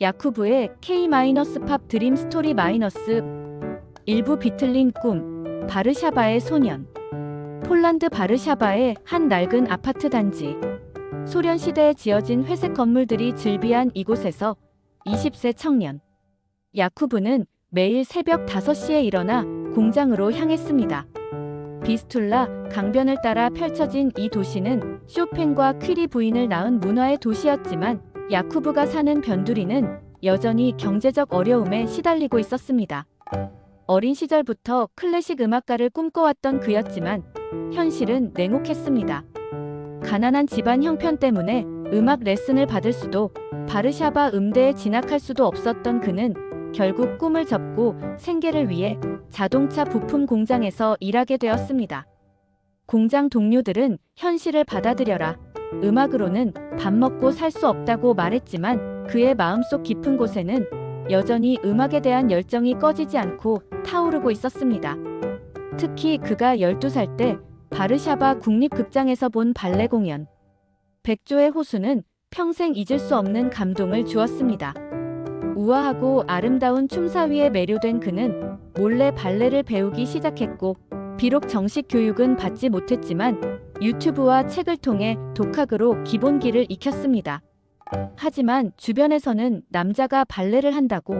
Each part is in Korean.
야쿠브의 K-팝 드림 스토리 일부 비틀린 꿈, 바르샤바의 소년. 폴란드 바르샤바의 한 낡은 아파트 단지. 소련 시대에 지어진 회색 건물들이 즐비한 이곳에서 20세 청년 야쿠브는 매일 새벽 5시에 일어나 공장으로 향했습니다. 비스툴라 강변을 따라 펼쳐진 이 도시는 쇼팽과 퀴리 부인을 낳은 문화의 도시였지만 야쿠브가 사는 변두리는 여전히 경제적 어려움에 시달리고 있었습니다. 어린 시절부터 클래식 음악가를 꿈꿔왔던 그였지만 현실은 냉혹했습니다. 가난한 집안 형편 때문에 음악 레슨을 받을 수도 바르샤바 음대에 진학할 수도 없었던 그는 결국 꿈을 접고 생계를 위해 자동차 부품 공장에서 일하게 되었습니다. 공장 동료들은 현실을 받아들여라, 음악으로는 밥 먹고 살 수 없다고 말했지만 그의 마음속 깊은 곳에는 여전히 음악에 대한 열정이 꺼지지 않고 타오르고 있었습니다. 특히 그가 12살 때 바르샤바 국립극장에서 본 발레 공연 백조의 호수는 평생 잊을 수 없는 감동을 주었습니다. 우아하고 아름다운 춤사위에 매료된 그는 몰래 발레를 배우기 시작했고 비록 정식 교육은 받지 못했지만 유튜브와 책을 통해 독학으로 기본기를 익혔습니다. 하지만 주변에서는 남자가 발레를 한다고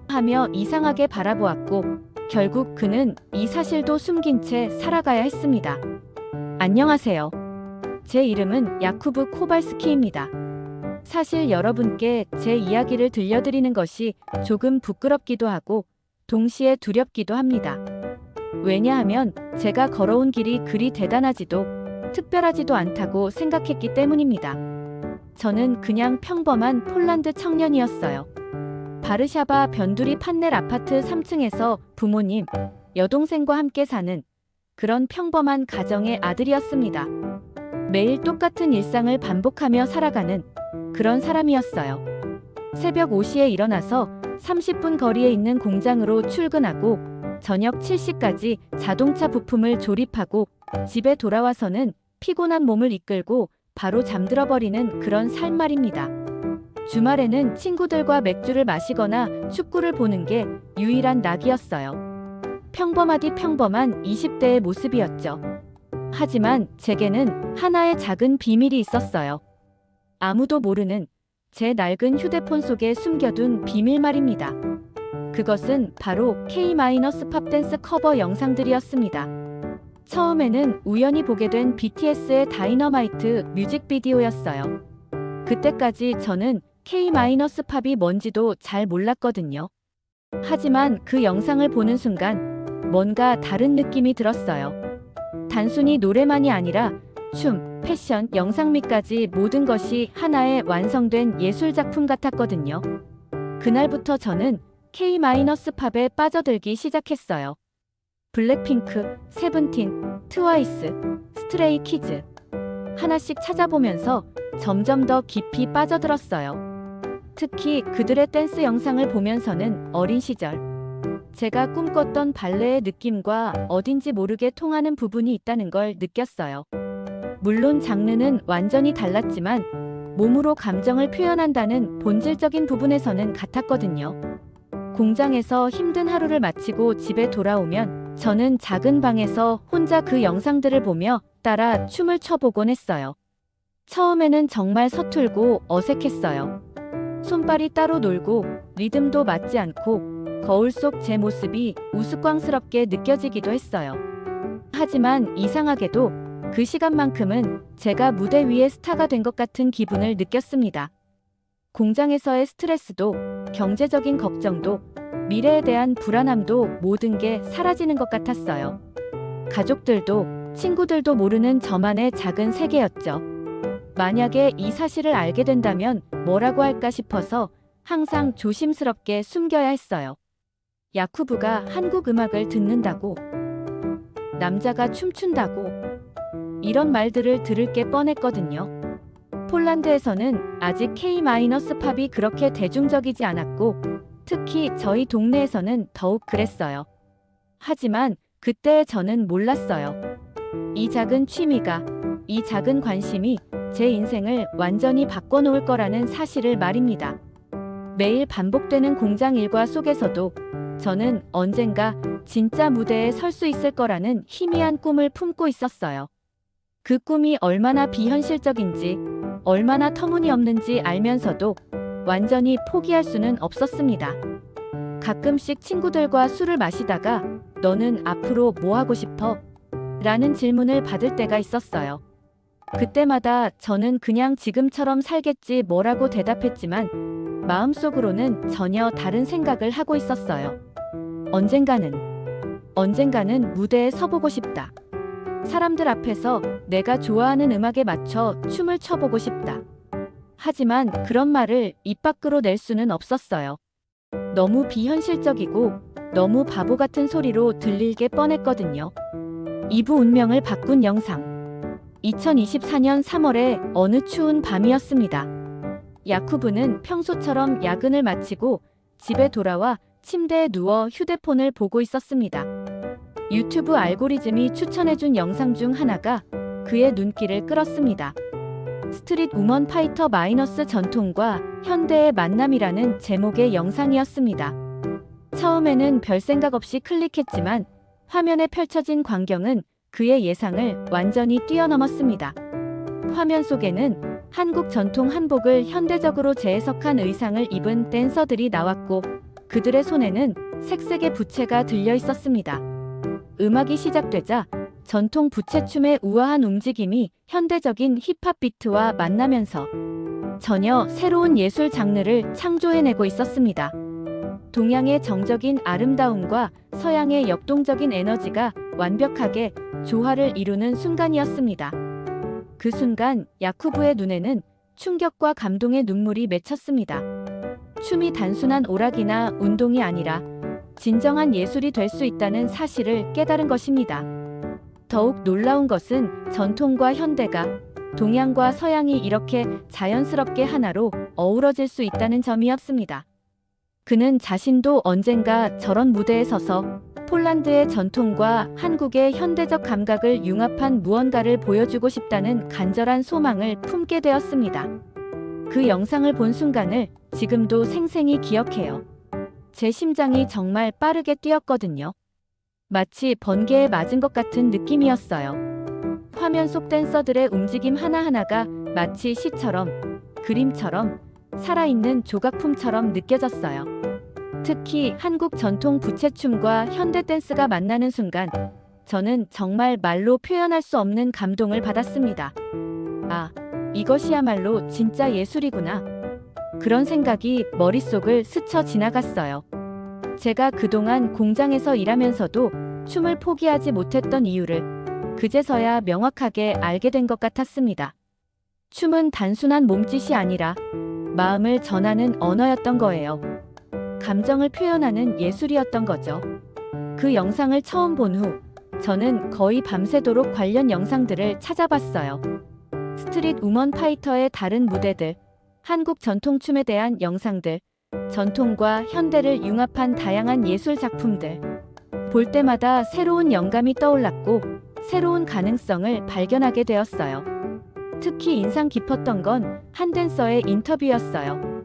하며 이상하게 바라보았고 결국 그는 이 사실도 숨긴 채 살아가야 했습니다. 안녕하세요. 제 이름은 야쿠브 코발스키입니다. 사실 여러분께 제 이야기를 들려드리는 것이 조금 부끄럽기도 하고 동시에 두렵기도 합니다. 왜냐하면 제가 걸어온 길이 그리 대단하지도 특별하지도 않다고 생각했기 때문입니다. 저는 그냥 평범한 폴란드 청년이었어요. 바르샤바 변두리 판넬 아파트 3층에서 부모님, 여동생과 함께 사는 그런 평범한 가정의 아들이었습니다. 매일 똑같은 일상을 반복하며 살아가는 그런 사람이었어요. 새벽 5시에 일어나서 30분 거리에 있는 공장으로 출근하고 저녁 7시까지 자동차 부품을 조립하고 집에 돌아와서는 피곤한 몸을 이끌고 바로 잠들어 버리는 그런 삶 말입니다. 주말에는 친구들과 맥주를 마시거나 축구를 보는 게 유일한 낙이었어요. 평범하디 평범한 20대의 모습이었죠. 하지만 제게는 하나의 작은 비밀이 있었어요. 아무도 모르는 제 낡은 휴대폰 속에 숨겨둔 비밀 말입니다. 그것은 바로 K-팝 댄스 커버 영상들이었습니다. 처음에는 우연히 보게 된 BTS의 다이너마이트 뮤직비디오였어요. 그때까지 저는 K-팝이 뭔지도 잘 몰랐거든요. 하지만 그 영상을 보는 순간 뭔가 다른 느낌이 들었어요. 단순히 노래만이 아니라 춤, 패션, 영상미까지 모든 것이 하나의 완성된 예술작품 같았거든요. 그날부터 저는 K-팝에 빠져들기 시작했어요. 블랙핑크, 세븐틴, 트와이스, 스트레이 키즈 하나씩 찾아보면서 점점 더 깊이 빠져들었어요. 특히 그들의 댄스 영상을 보면서는 어린 시절 제가 꿈꿨던 발레의 느낌과 어딘지 모르게 통하는 부분이 있다는 걸 느꼈어요. 물론 장르는 완전히 달랐지만 몸으로 감정을 표현한다는 본질적인 부분에서는 같았거든요. 공장에서 힘든 하루를 마치고 집에 돌아오면 저는 작은 방에서 혼자 그 영상들을 보며 따라 춤을 춰보곤 했어요. 처음에는 정말 서툴고 어색했어요. 손발이 따로 놀고 리듬도 맞지 않고 거울 속 제 모습이 우스꽝스럽게 느껴지기도 했어요. 하지만 이상하게도 그 시간만큼은 제가 무대 위의 스타가 된 것 같은 기분을 느꼈습니다. 공장에서의 스트레스도 경제적인 걱정도 미래에 대한 불안함도 모든 게 사라지는 것 같았어요. 가족들도 친구들도 모르는 저만의 작은 세계였죠. 만약에 이 사실을 알게 된다면 뭐라고 할까 싶어서 항상 조심스럽게 숨겨야 했어요. 야쿠브가 한국 음악을 듣는다고, 남자가 춤춘다고, 이런 말들을 들을 게 뻔했거든요. 폴란드에서는 아직 K-팝이 그렇게 대중적이지 않았고 특히 저희 동네에서는 더욱 그랬어요. 하지만 그때 저는 몰랐어요. 이 작은 취미가, 이 작은 관심이 제 인생을 완전히 바꿔놓을 거라는 사실을 말입니다. 매일 반복되는 공장 일과 속에서도 저는 언젠가 진짜 무대에 설 수 있을 거라는 희미한 꿈을 품고 있었어요. 그 꿈이 얼마나 비현실적인지, 얼마나 터무니없는지 알면서도 완전히 포기할 수는 없었습니다. 가끔씩 친구들과 술을 마시다가 너는 앞으로 뭐 하고 싶어? 라는 질문을 받을 때가 있었어요. 그때마다 저는 그냥 지금처럼 살겠지 뭐라고 대답했지만 마음속으로는 전혀 다른 생각을 하고 있었어요. 언젠가는 무대에 서보고 싶다. 사람들 앞에서 내가 좋아하는 음악에 맞춰 춤을 춰보고 싶다. 하지만 그런 말을 입 밖으로 낼 수는 없었어요. 너무 비현실적이고 너무 바보 같은 소리로 들리게 뻔했거든요. 2부 운명을 바꾼 영상. 2024년 3월의 어느 추운 밤이었습니다. 야쿠브는 평소처럼 야근을 마치고 집에 돌아와 침대에 누워 휴대폰을 보고 있었습니다. 유튜브 알고리즘이 추천해준 영상 중 하나가 그의 눈길을 끌었습니다. 스트릿 우먼 파이터 마이너스 전통과 현대의 만남이라는 제목의 영상이었습니다. 처음에는 별 생각 없이 클릭했지만 화면에 펼쳐진 광경은 그의 예상을 완전히 뛰어넘었습니다. 화면 속에는 한국 전통 한복을 현대적으로 재해석한 의상을 입은 댄서들이 나왔고 그들의 손에는 색색의 부채가 들려 있었습니다. 음악이 시작되자 전통 부채춤의 우아한 움직임이 현대적인 힙합 비트와 만나면서 전혀 새로운 예술 장르를 창조해내고 있었습니다. 동양의 정적인 아름다움과 서양의 역동적인 에너지가 완벽하게 조화를 이루는 순간이었습니다. 그 순간 야쿠브의 눈에는 충격과 감동의 눈물이 맺혔습니다. 춤이 단순한 오락이나 운동이 아니라 진정한 예술이 될 수 있다는 사실을 깨달은 것입니다. 더욱 놀라운 것은 전통과 현대가, 동양과 서양이 이렇게 자연스럽게 하나로 어우러질 수 있다는 점이었습니다. 그는 자신도 언젠가 저런 무대에 서서 폴란드의 전통과 한국의 현대적 감각을 융합한 무언가를 보여주고 싶다는 간절한 소망을 품게 되었습니다. 그 영상을 본 순간을 지금도 생생히 기억해요. 제 심장이 정말 빠르게 뛰었거든요. 마치 번개에 맞은 것 같은 느낌이었어요. 화면 속 댄서들의 움직임 하나하나가 마치 시처럼, 그림처럼, 살아있는 조각품처럼 느껴졌어요. 특히 한국 전통 부채춤과 현대 댄스가 만나는 순간 저는 정말 말로 표현할 수 없는 감동을 받았습니다. 아, 이것이야말로 진짜 예술이구나. 그런 생각이 머릿속을 스쳐 지나갔어요. 제가 그동안 공장에서 일하면서도 춤을 포기하지 못했던 이유를 그제서야 명확하게 알게 된 것 같았습니다. 춤은 단순한 몸짓이 아니라 마음을 전하는 언어였던 거예요. 감정을 표현하는 예술이었던 거죠. 그 영상을 처음 본 후 저는 거의 밤새도록 관련 영상들을 찾아봤어요. 스트릿 우먼 파이터의 다른 무대들, 한국 전통춤에 대한 영상들, 전통과 현대를 융합한 다양한 예술 작품들. 볼 때마다 새로운 영감이 떠올랐고 새로운 가능성을 발견하게 되었어요. 특히 인상 깊었던 건 한 댄서의 인터뷰였어요.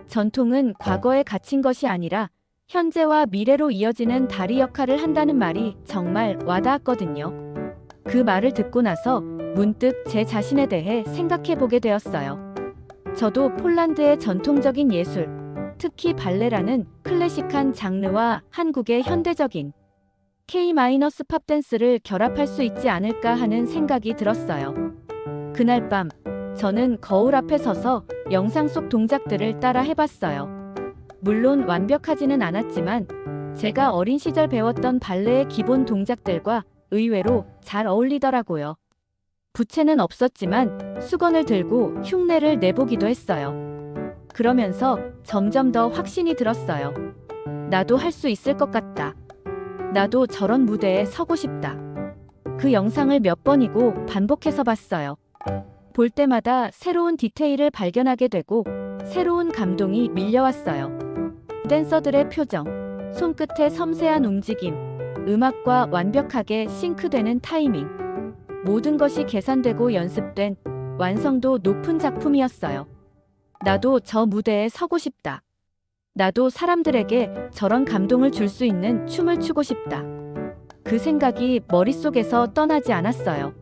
전통은 과거에 갇힌 것이 아니라 현재와 미래로 이어지는 다리 역할을 한다는 말이 정말 와닿았거든요. 그 말을 듣고 나서 문득 제 자신에 대해 생각해보게 되었어요. 저도 폴란드의 전통적인 예술, 특히 발레라는 클래식한 장르와 한국의 현대적인 K-팝 댄스를 결합할 수 있지 않을까 하는 생각이 들었어요. 그날 밤, 저는 거울 앞에 서서 영상 속 동작들을 따라 해봤어요. 물론 완벽하지는 않았지만 제가 어린 시절 배웠던 발레의 기본 동작들과 의외로 잘 어울리더라고요. 부채는 없었지만 수건을 들고 흉내를 내보기도 했어요. 그러면서 점점 더 확신이 들었어요. 나도 할 수 있을 것 같다. 나도 저런 무대에 서고 싶다. 그 영상을 몇 번이고 반복해서 봤어요. 볼 때마다 새로운 디테일을 발견하게 되고 새로운 감동이 밀려왔어요. 댄서들의 표정, 손끝의 섬세한 움직임, 음악과 완벽하게 싱크되는 타이밍. 모든 것이 계산되고 연습된 완성도 높은 작품이었어요. 나도 저 무대에 서고 싶다. 나도 사람들에게 저런 감동을 줄 수 있는 춤을 추고 싶다. 그 생각이 머릿속에서 떠나지 않았어요.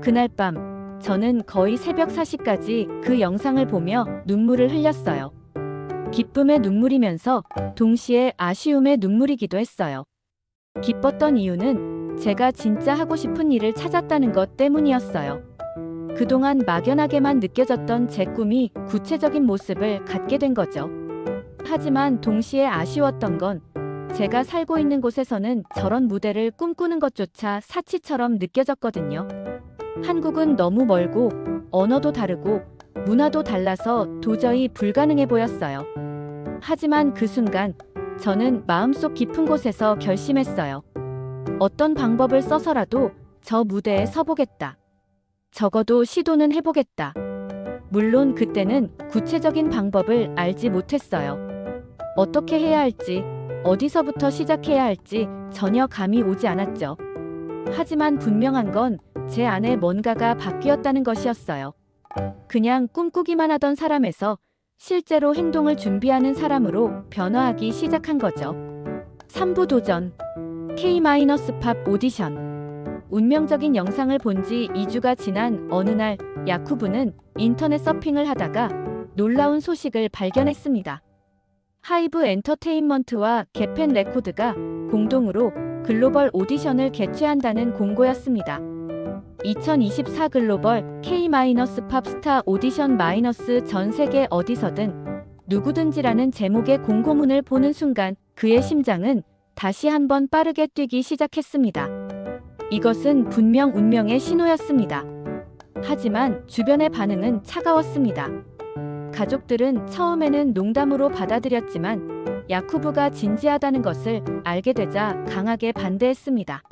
그날 밤, 저는 거의 새벽 4시까지 그 영상을 보며 눈물을 흘렸어요. 기쁨의 눈물이면서 동시에 아쉬움의 눈물이기도 했어요. 기뻤던 이유는 제가 진짜 하고 싶은 일을 찾았다는 것 때문이었어요. 그동안 막연하게만 느껴졌던 제 꿈이 구체적인 모습을 갖게 된 거죠. 하지만 동시에 아쉬웠던 건 제가 살고 있는 곳에서는 저런 무대를 꿈꾸는 것조차 사치처럼 느껴졌거든요. 한국은 너무 멀고 언어도 다르고 문화도 달라서 도저히 불가능해 보였어요. 하지만 그 순간 저는 마음속 깊은 곳에서 결심했어요. 어떤 방법을 써서라도 저 무대에 서보겠다. 적어도 시도는 해보겠다. 물론 그때는 구체적인 방법을 알지 못했어요. 어떻게 해야 할지, 어디서부터 시작해야 할지 전혀 감이 오지 않았죠. 하지만 분명한 건 제 안에 뭔가가 바뀌었다는 것이었어요. 그냥 꿈꾸기만 하던 사람에서 실제로 행동을 준비하는 사람으로 변화하기 시작한 거죠. 3부 도전 K-팝 오디션. 운명적인 영상을 본 지 2주가 지난 어느 날 야쿠브는 인터넷 서핑을 하다가 놀라운 소식을 발견했습니다. 하이브 엔터테인먼트와 개펜 레코드가 공동으로 글로벌 오디션을 개최한다는 공고였습니다. 2024 글로벌 K-팝 스타 오디션 전 세계 어디서든 누구든지라는 제목의 공고문을 보는 순간 그의 심장은 다시 한번 빠르게 뛰기 시작했습니다. 이것은 분명 운명의 신호였습니다. 하지만 주변의 반응은 차가웠습니다. 가족들은 처음에는 농담으로 받아들였지만 야쿠브가 진지하다는 것을 알게 되자 강하게 반대했습니다.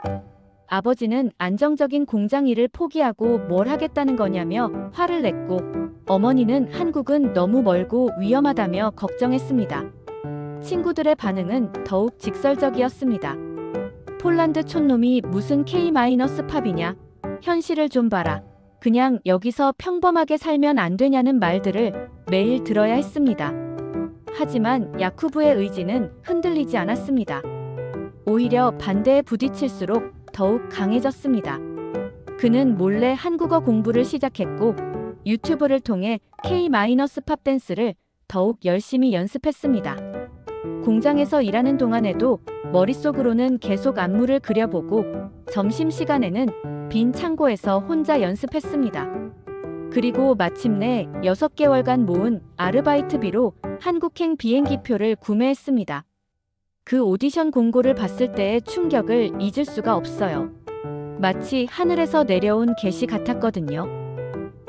아버지는 안정적인 공장 일을 포기하고 뭘 하겠다는 거냐며 화를 냈고 어머니는 한국은 너무 멀고 위험하다며 걱정했습니다. 친구들의 반응은 더욱 직설적이었습니다. 폴란드 촌놈이 무슨 K-팝이냐? 현실을 좀 봐라. 그냥 여기서 평범하게 살면 안 되냐는 말들을 매일 들어야 했습니다. 하지만 야쿠브의 의지는 흔들리지 않았습니다. 오히려 반대에 부딪힐수록 더욱 강해졌습니다. 그는 몰래 한국어 공부를 시작했고 유튜브를 통해 K-팝 댄스를 더욱 열심히 연습했습니다. 공장에서 일하는 동안에도 머릿속으로는 계속 안무를 그려보고 점심시간에는 빈 창고에서 혼자 연습했습니다. 그리고 마침내 6개월간 모은 아르바이트비로 한국행 비행기표를 구매했습니다. 그 오디션 공고를 봤을 때의 충격을 잊을 수가 없어요. 마치 하늘에서 내려온 계시 같았거든요.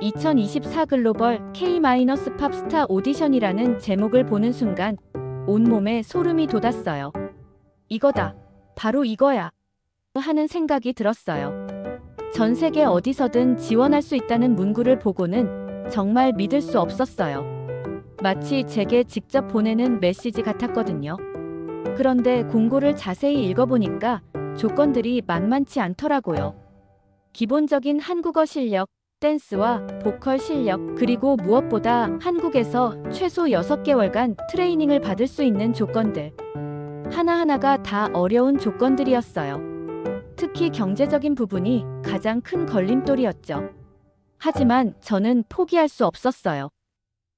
2024 글로벌 K-팝 스타 오디션이라는 제목을 보는 순간 온몸에 소름이 돋았어요. 이거다. 바로 이거야. 하는 생각이 들었어요. 전 세계 어디서든 지원할 수 있다는 문구를 보고는 정말 믿을 수 없었어요. 마치 제게 직접 보내는 메시지 같았거든요. 그런데 공고를 자세히 읽어보니까 조건들이 만만치 않더라고요. 기본적인 한국어 실력, 댄스와 보컬 실력, 그리고 무엇보다 한국에서 최소 6개월간 트레이닝을 받을 수 있는 조건들. 하나하나가 다 어려운 조건들이었어요. 특히 경제적인 부분이 가장 큰 걸림돌이었죠. 하지만 저는 포기할 수 없었어요.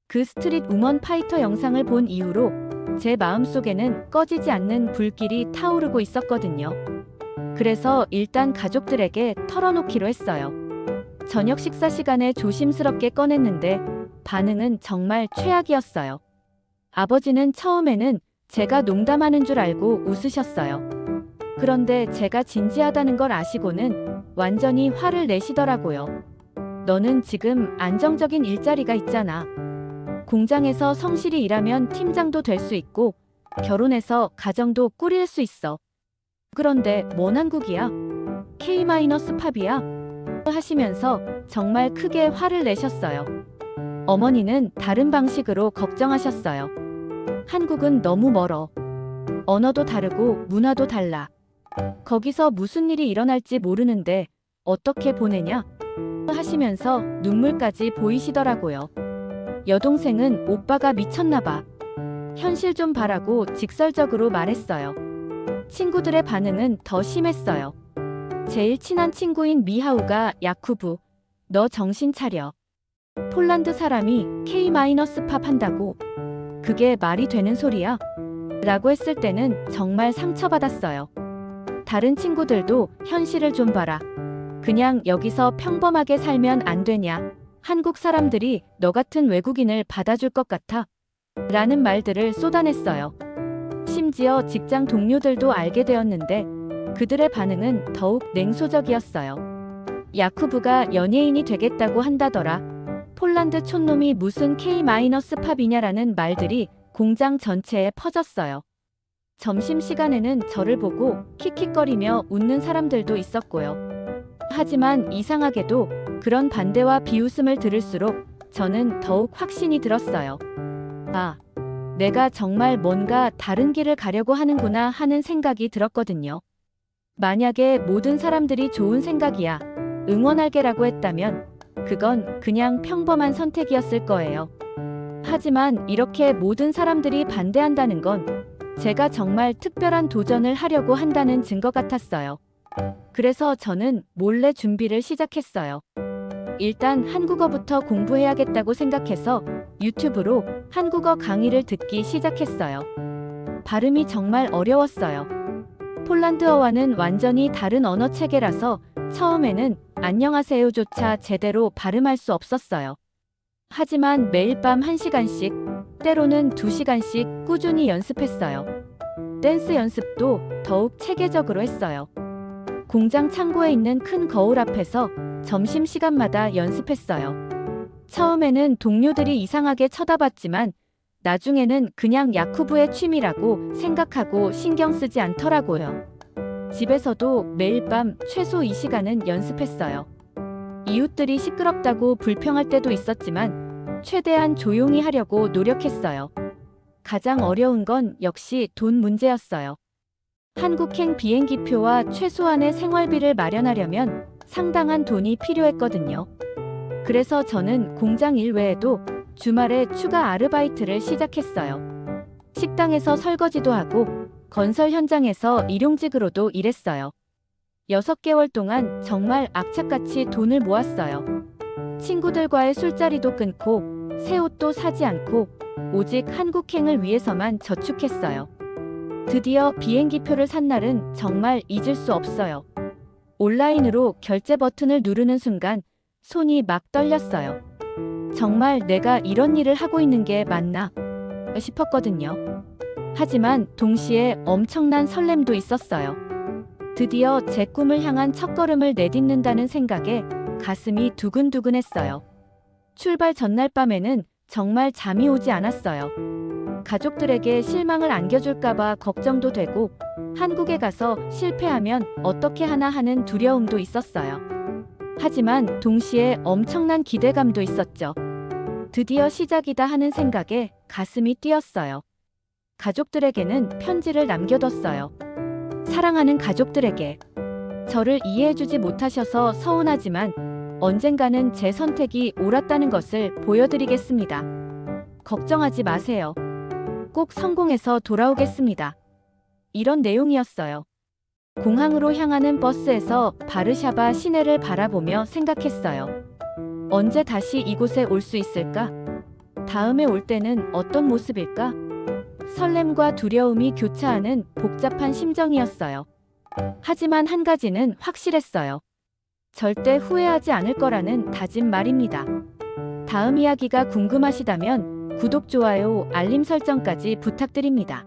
그 스트릿 우먼 파이터 영상을 본 이후로 제 마음속에는 꺼지지 않는 불길이 타오르고 있었거든요. 그래서 일단 가족들에게 털어놓기로 했어요. 저녁 식사 시간에 조심스럽게 꺼냈는데 반응은 정말 최악이었어요. 아버지는 처음에는 제가 농담하는 줄 알고 웃으셨어요. 그런데 제가 진지하다는 걸 아시고는 완전히 화를 내시더라고요. 너는 지금 안정적인 일자리가 있잖아. 공장에서 성실히 일하면 팀장도 될 수 있고 결혼해서 가정도 꾸릴 수 있어. 그런데 뭔 한국이야? K-팝이야? 하시면서 정말 크게 화를 내셨어요. 어머니는 다른 방식으로 걱정하셨어요. 한국은 너무 멀어. 언어도 다르고 문화도 달라. 거기서 무슨 일이 일어날지 모르는데 어떻게 보내냐? 하시면서 눈물까지 보이시더라고요. 여동생은 오빠가 미쳤나봐. 현실 좀 봐라고 직설적으로 말했어요. 친구들의 반응은 더 심했어요. 제일 친한 친구인 미하우가 야쿠브, 너 정신 차려. 폴란드 사람이 K-팝 한다고? 그게 말이 되는 소리야? 라고 했을 때는 정말 상처받았어요. 다른 친구들도 현실을 좀 봐라. 그냥 여기서 평범하게 살면 안 되냐? 한국 사람들이 너 같은 외국인을 받아줄 것 같아? 라는 말들을 쏟아냈어요. 심지어 직장 동료들도 알게 되었는데 그들의 반응은 더욱 냉소적이었어요. 야쿠브가 연예인이 되겠다고 한다더라. 폴란드 촌놈이 무슨 K-팝이냐라는 말들이 공장 전체에 퍼졌어요. 점심시간에는 저를 보고 킥킥거리며 웃는 사람들도 있었고요. 하지만 이상하게도 그런 반대와 비웃음을 들을수록 저는 더욱 확신이 들었어요. 아, 내가 정말 뭔가 다른 길을 가려고 하는구나 하는 생각이 들었거든요. 만약에 모든 사람들이 좋은 생각이야, 응원할게라고 했다면 그건 그냥 평범한 선택이었을 거예요. 하지만 이렇게 모든 사람들이 반대한다는 건 제가 정말 특별한 도전을 하려고 한다는 증거 같았어요. 그래서 저는 몰래 준비를 시작했어요. 일단 한국어부터 공부해야겠다고 생각해서 유튜브로 한국어 강의를 듣기 시작했어요. 발음이 정말 어려웠어요. 폴란드어와는 완전히 다른 언어 체계라서 처음에는 안녕하세요조차 제대로 발음할 수 없었어요. 하지만 매일 밤 1시간씩, 때로는 2시간씩 꾸준히 연습했어요. 댄스 연습도 더욱 체계적으로 했어요. 공장 창고에 있는 큰 거울 앞에서 점심시간마다 연습했어요. 처음에는 동료들이 이상하게 쳐다봤지만 나중에는 그냥 야쿠브의 취미라고 생각하고 신경 쓰지 않더라고요. 집에서도 매일 밤 최소 2시간은 연습했어요. 이웃들이 시끄럽다고 불평할 때도 있었지만 최대한 조용히 하려고 노력했어요. 가장 어려운 건 역시 돈 문제였어요. 한국행 비행기표와 최소한의 생활비를 마련하려면 상당한 돈이 필요했거든요. 그래서 저는 공장 일 외에도 주말에 추가 아르바이트를 시작했어요. 식당에서 설거지도 하고 건설 현장에서 일용직으로도 일했어요. 6개월 동안 정말 악착같이 돈을 모았어요. 친구들과의 술자리도 끊고 새 옷도 사지 않고 오직 한국행을 위해서만 저축했어요. 드디어 비행기표를 산 날은 정말 잊을 수 없어요. 온라인으로 결제 버튼을 누르는 순간 손이 막 떨렸어요. 정말 내가 이런 일을 하고 있는 게 맞나 싶었거든요. 하지만 동시에 엄청난 설렘도 있었어요. 드디어 제 꿈을 향한 첫걸음을 내딛는다는 생각에 가슴이 두근두근했어요. 출발 전날 밤에는 정말 잠이 오지 않았어요. 가족들에게 실망을 안겨줄까봐 걱정도 되고 한국에 가서 실패하면 어떻게 하나 하는 두려움도 있었어요. 하지만 동시에 엄청난 기대감도 있었죠. 드디어 시작이다 하는 생각에 가슴이 뛰었어요. 가족들에게는 편지를 남겨뒀어요. 사랑하는 가족들에게, 저를 이해해주지 못하셔서 서운하지만 언젠가는 제 선택이 옳았다는 것을 보여드리겠습니다. 걱정하지 마세요. 꼭 성공해서 돌아오겠습니다. 이런 내용이었어요. 공항으로 향하는 버스에서 바르샤바 시내를 바라보며 생각했어요. 언제 다시 이곳에 올 수 있을까? 다음에 올 때는 어떤 모습일까? 설렘과 두려움이 교차하는 복잡한 심정이었어요. 하지만 한 가지는 확실했어요. 절대 후회하지 않을 거라는 다짐 말입니다. 다음 이야기가 궁금하시다면 구독, 좋아요, 알림 설정까지 부탁드립니다.